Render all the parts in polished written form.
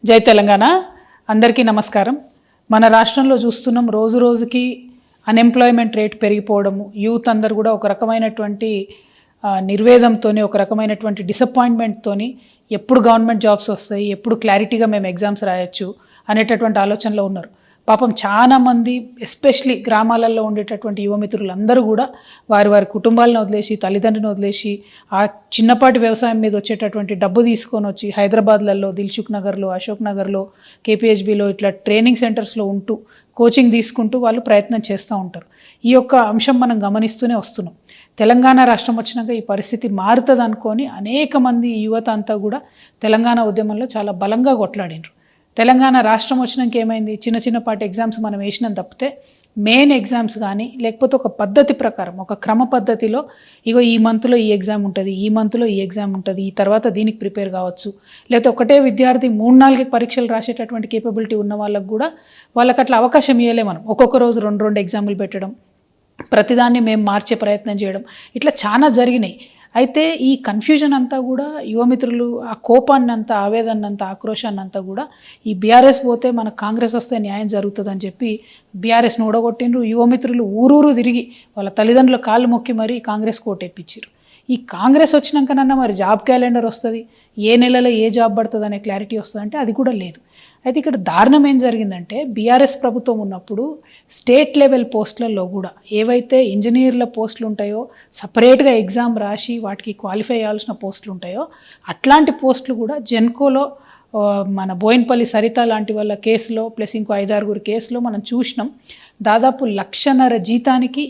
జై తెలంగాణ అందరికీ నమస్కారం. మన రాష్ట్రంలో చూస్తున్నాం రోజు రోజుకి అన్ఎంప్లాయ్మెంట్ రేట్ పెరిగిపోవడము, యూత్ అందరూ కూడా ఒక రకమైనటువంటి నిర్వేదంతోని, ఒక రకమైనటువంటి డిసప్పాయింట్మెంట్తోని ఎప్పుడు గవర్నమెంట్ జాబ్స్ వస్తాయి, ఎప్పుడు క్లారిటీగా మేము ఎగ్జామ్స్ రాయొచ్చు అనేటటువంటి ఆలోచనలో ఉన్నారు. పాపం చాలామంది ఎస్పెషలీ గ్రామాలలో ఉండేటటువంటి యువమిత్రులందరూ కూడా వారి వారి కుటుంబాలను వదిలేసి, తల్లిదండ్రులను వదిలేసి, ఆ చిన్నపాటి వ్యవసాయం మీద వచ్చేటటువంటి డబ్బు తీసుకొని వచ్చి హైదరాబాద్లలో దిల్సుఖ్ నగర్లో, అశోక్ నగర్లో, కేపీహెచ్బిలో ఇట్లా ట్రైనింగ్ సెంటర్స్లో ఉంటూ కోచింగ్ తీసుకుంటూ వాళ్ళు ప్రయత్నం చేస్తూ ఉంటారు. ఈ యొక్క అంశం మనం గమనిస్తూనే వస్తున్నాం. తెలంగాణ రాష్ట్రం వచ్చినాక ఈ పరిస్థితి మారుతుంది అనుకొని అనేక మంది యువత అంతా కూడా తెలంగాణ ఉద్యమంలో చాలా బలంగా కొట్లాడినారు. తెలంగాణ రాష్ట్రం వచ్చినాక ఏమైంది, చిన్న చిన్నపాటి ఎగ్జామ్స్ మనం వేసినాం తప్పితే మెయిన్ ఎగ్జామ్స్ కానీ లేకపోతే ఒక పద్ధతి ప్రకారం, ఒక క్రమ పద్ధతిలో ఇగో ఈ మంత్లో ఈ ఎగ్జామ్ ఉంటుంది, ఈ మంత్లో ఈ ఎగ్జామ్ ఉంటుంది, ఈ తర్వాత దీనికి ప్రిపేర్ కావచ్చు, లేకపోతే ఒకటే విద్యార్థి 3-4 పరీక్షలు రాసేటటువంటి కేపబిలిటీ ఉన్న వాళ్ళకు కూడా వాళ్ళకి అట్లా అవకాశం ఇవ్వలే. మనం ఒక్కొక్క రోజు 2 ఎగ్జాములు పెట్టడం, ప్రతిదాన్ని మేము మార్చే ప్రయత్నం చేయడం, ఇట్లా చాలా జరిగినాయి. అయితే ఈ కన్ఫ్యూజన్ అంతా కూడా యువమిత్రులు ఆ కోపాన్ని అంతా, ఆవేదన అంతా, ఆక్రోశాన్ని అంతా కూడా ఈ బీఆర్ఎస్ పోతే మన కాంగ్రెస్ వస్తే న్యాయం జరుగుతుందని చెప్పి బీఆర్ఎస్ను ఓడగొట్టిండ్రు. యువమిత్రులు ఊరూరు తిరిగి వాళ్ళ తల్లిదండ్రుల కాళ్ళు మొక్కి మరీ కాంగ్రెస్ కోటెప్పించారు. ఈ కాంగ్రెస్ వచ్చినాకనన్నా మరి జాబ్ క్యాలెండర్ వస్తుంది, ఏ నెలలో ఏ జాబ్ పడుతుంది అనే క్లారిటీ వస్తుంది అంటే అది కూడా లేదు. అయితే ఇక్కడ దారుణం ఏం జరిగిందంటే, బీఆర్ఎస్ ప్రభుత్వం ఉన్నప్పుడు స్టేట్ లెవెల్ పోస్టులలో కూడా ఏవైతే ఇంజనీర్ల పోస్టులు ఉంటాయో, సపరేట్గా ఎగ్జామ్ రాసి వాటికి క్వాలిఫై అయ్యాల్సిన పోస్టులు ఉంటాయో అట్లాంటి పోస్టులు కూడా జెన్కోలో మన బోయిన్పల్లి సరిత లాంటి వాళ్ళ కేసులో ప్లస్ ఇంకో 5-6 కేసులో మనం చూసినాం. దాదాపు 1,50,000 జీతానికి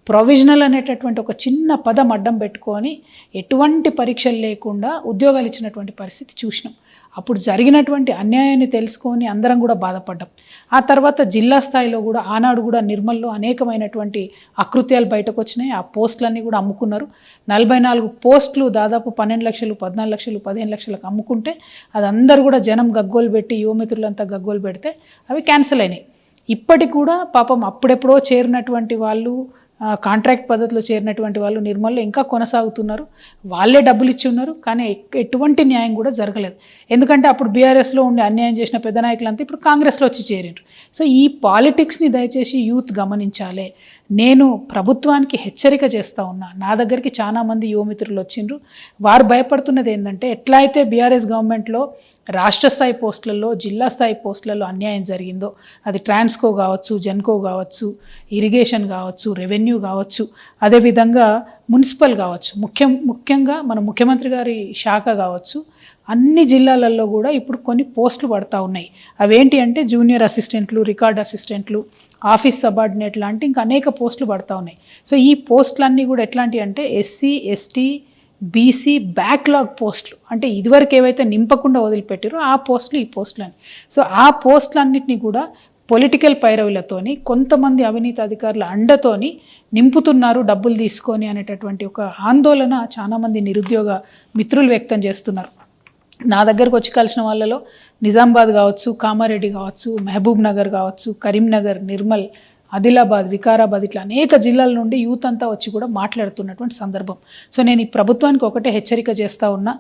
ప్రొవిజనల్ అనేటటువంటి ఒక చిన్న పదం అడ్డం పెట్టుకొని ఎటువంటి పరీక్షలు లేకుండా ఉద్యోగాలు ఇచ్చినటువంటి పరిస్థితి చూసినాం. అప్పుడు జరిగినటువంటి అన్యాయాన్ని తెలుసుకొని అందరం కూడా బాధపడ్డాం. ఆ తర్వాత జిల్లా స్థాయిలో కూడా ఆనాడు కూడా నిర్మల్లో అనేకమైనటువంటి అకృత్యాలు బయటకు వచ్చినాయి. ఆ పోస్టులన్నీ కూడా అమ్ముకున్నారు. 44 పోస్టులు దాదాపు 12 లక్షలు, 14 లక్షలు, 15 లక్షలకు అమ్ముకుంటే అది అందరూ కూడా జనం గగ్గోలు పెట్టి, యువమిత్రులంతా గగ్గోలు పెడితే అవి క్యాన్సిల్ అయినాయి. ఇప్పటికి కూడా పాపం అప్పుడెప్పుడో చేరినటువంటి వాళ్ళు, కాంట్రాక్ట్ పద్ధతిలో చేరినటువంటి వాళ్ళు నిర్మల్లో ఇంకా కొనసాగుతున్నారు. వాళ్ళే డబ్బులు ఇచ్చి ఉన్నారు, కానీ ఎటువంటి న్యాయం కూడా జరగలేదు. ఎందుకంటే అప్పుడు బీఆర్ఎస్లో ఉండి అన్యాయం చేసిన పెద్ద నాయకులంతా ఇప్పుడు కాంగ్రెస్లో వచ్చి చేరిండ్రు. సో ఈ పాలిటిక్స్ని దయచేసి యూత్ గమనించాలి. నేను ప్రభుత్వానికి హెచ్చరిక చేస్తూ ఉన్నా. నా దగ్గరికి చాలామంది యువమిత్రులు వచ్చిండ్రు. వారు భయపడుతున్నది ఏంటంటే, ఎట్లా అయితే బీఆర్ఎస్ గవర్నమెంట్లో రాష్ట్ర స్థాయి పోస్టులలో, జిల్లా స్థాయి పోస్టులలో అన్యాయం జరిగిందో, అది ట్రాన్స్కో కావచ్చు, జెన్కో కావచ్చు, ఇరిగేషన్ కావచ్చు, రెవెన్యూ కావచ్చు, అదేవిధంగా మున్సిపల్ కావచ్చు, ముఖ్యంగా మన ముఖ్యమంత్రి గారి శాఖ కావచ్చు, అన్ని జిల్లాలలో కూడా ఇప్పుడు కొన్ని పోస్టులు పడతా ఉన్నాయి. అవేంటి అంటే జూనియర్ అసిస్టెంట్లు, రికార్డ్ అసిస్టెంట్లు, ఆఫీస్ సబార్డినేట్ లాంటి ఇంకా అనేక పోస్టులు పడతా ఉన్నాయి. సో ఈ పోస్టులన్నీ కూడా ఎట్లాంటివి అంటే ఎస్సీ, ఎస్టీ, బీసీ బ్యాక్లాగ్ పోస్టులు, అంటే ఇదివరకు ఏవైతే నింపకుండా వదిలిపెట్టారో ఆ పోస్టులు, ఈ పోస్టులు అని. సో ఆ పోస్టులన్నింటినీ కూడా పొలిటికల్ పైరవులతోని, కొంతమంది అవినీతి అధికారుల అండతోని నింపుతున్నారు డబ్బులు తీసుకొని అనేటటువంటి ఒక ఆందోళన చాలామంది నిరుద్యోగ మిత్రులు వ్యక్తం చేస్తున్నారు. నా దగ్గరకు వచ్చి కలిసిన వాళ్ళలో నిజామాబాద్ కావచ్చు, కామారెడ్డి కావచ్చు, మహబూబ్ నగర్ కావచ్చు, కరీంనగర్, నిర్మల్, ఆదిలాబాద్, వికారాబాద్ ఇట్లా అనేక జిల్లాల నుండి యూత్ అంతా వచ్చి కూడా మాట్లాడుతున్నటువంటి సందర్భం. సో నేను ఈ ప్రభుత్వానికి ఒకటే హెచ్చరిక చేస్తూ ఉన్నా.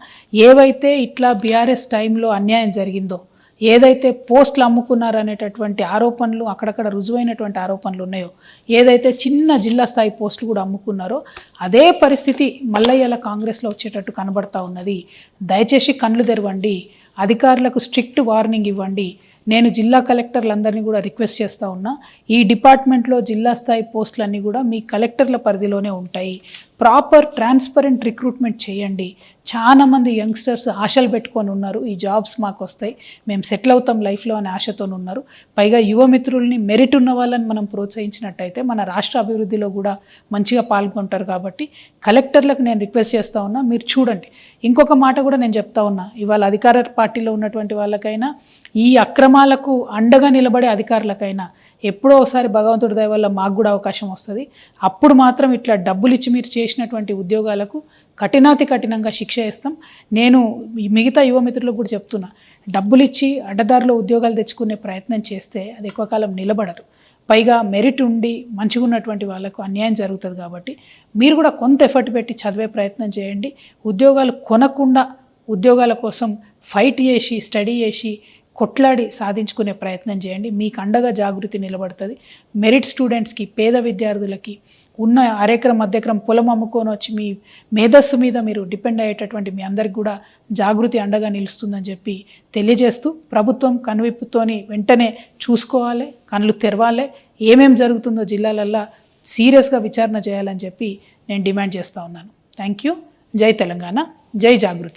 ఏవైతే ఇట్లా బీఆర్ఎస్ టైంలో అన్యాయం జరిగిందో, ఏదైతే పోస్టులు అమ్ముకున్నారనేటటువంటి ఆరోపణలు, అక్కడక్కడ రుజువైనటువంటి ఆరోపణలు ఉన్నాయో, ఏదైతే చిన్న జిల్లా స్థాయి పోస్టులు కూడా అమ్ముకున్నారో అదే పరిస్థితి మల్లయ్యల కాంగ్రెస్లో వచ్చేటట్టు కనబడతా ఉన్నది. దయచేసి కళ్ళు తెరవండి, అధికారులకు స్ట్రిక్ట్ వార్నింగ్ ఇవ్వండి. నేను జిల్లా కలెక్టర్లందరినీ కూడా రిక్వెస్ట్ చేస్తూ ఉన్నా, ఈ డిపార్ట్మెంట్లో జిల్లా స్థాయి పోస్టులన్నీ కూడా మీ కలెక్టర్ల పరిధిలోనే ఉంటాయి. ప్రాపర్ ట్రాన్స్పరెంట్ రిక్రూట్మెంట్ చేయండి. చాలామంది యంగ్స్టర్స్ ఆశలు పెట్టుకొని ఉన్నారు, ఈ జాబ్స్ మాకు వస్తాయి, మేము సెటిల్ అవుతాం లైఫ్లో అనే ఆశతో ఉన్నారు. పైగా యువమిత్రుల్ని, మెరిట్ ఉన్న వాళ్ళని మనం ప్రోత్సహించినట్టయితే మన రాష్ట్ర అభివృద్ధిలో కూడా మంచిగా పాల్గొంటారు. కాబట్టి కలెక్టర్లకు నేను రిక్వెస్ట్ చేస్తూ ఉన్నా, మీరు చూడండి. ఇంకొక మాట కూడా నేను చెప్తా ఉన్నా, ఇవాళ అధికార పార్టీలో ఉన్నటువంటి వాళ్ళకైనా, ఈ అక్రమాలకు అండగా నిలబడే అధికారులకైనా ఎప్పుడో ఒకసారి భగవంతుడి దయ వల్ల మాకు కూడా అవకాశం వస్తుంది. అప్పుడు మాత్రం ఇట్లా డబ్బులు ఇచ్చి మీరు చేసినటువంటి ఉద్యోగాలకు కఠినాతి కఠినంగా శిక్ష వేస్తాం. నేను మిగతా యువమిత్రులకు కూడా చెప్తున్నా, డబ్బులు ఇచ్చి అడ్డదారిలో ఉద్యోగాలు తెచ్చుకునే ప్రయత్నం చేస్తే అది ఎక్కువ కాలం నిలబడదు. పైగా మెరిట్ ఉండి మంచిగా ఉన్నటువంటి వాళ్ళకు అన్యాయం జరుగుతుంది. కాబట్టి మీరు కూడా కొంత ఎఫర్ట్ పెట్టి చదివే ప్రయత్నం చేయండి. ఉద్యోగాలు కొనకుండా ఉద్యోగాల కోసం ఫైట్ చేసి, స్టడీ చేసి కొట్లాడి సాధించుకునే ప్రయత్నం చేయండి. మీకు అండగా జాగృతి నిలబడుతుంది. మెరిట్ స్టూడెంట్స్కి, పేద విద్యార్థులకి, ఉన్న అరెకరం అద్దెకరం పొలం అమ్ముకొని వచ్చి మీ మేధస్సు మీద మీరు డిపెండ్ అయ్యేటటువంటి మీ అందరికి కూడా జాగృతి అండగా నిలుస్తుందని చెప్పి తెలియజేస్తూ, ప్రభుత్వం కనువిప్పుతోని వెంటనే చూసుకోవాలి, కళ్ళు తెరవాలి, ఏమేం జరుగుతుందో జిల్లాలల్లో సీరియస్గా విచారణ చేయాలని చెప్పి నేను డిమాండ్ చేస్తూ ఉన్నాను. Thank you. జై తెలంగాణ, జై జాగృతి.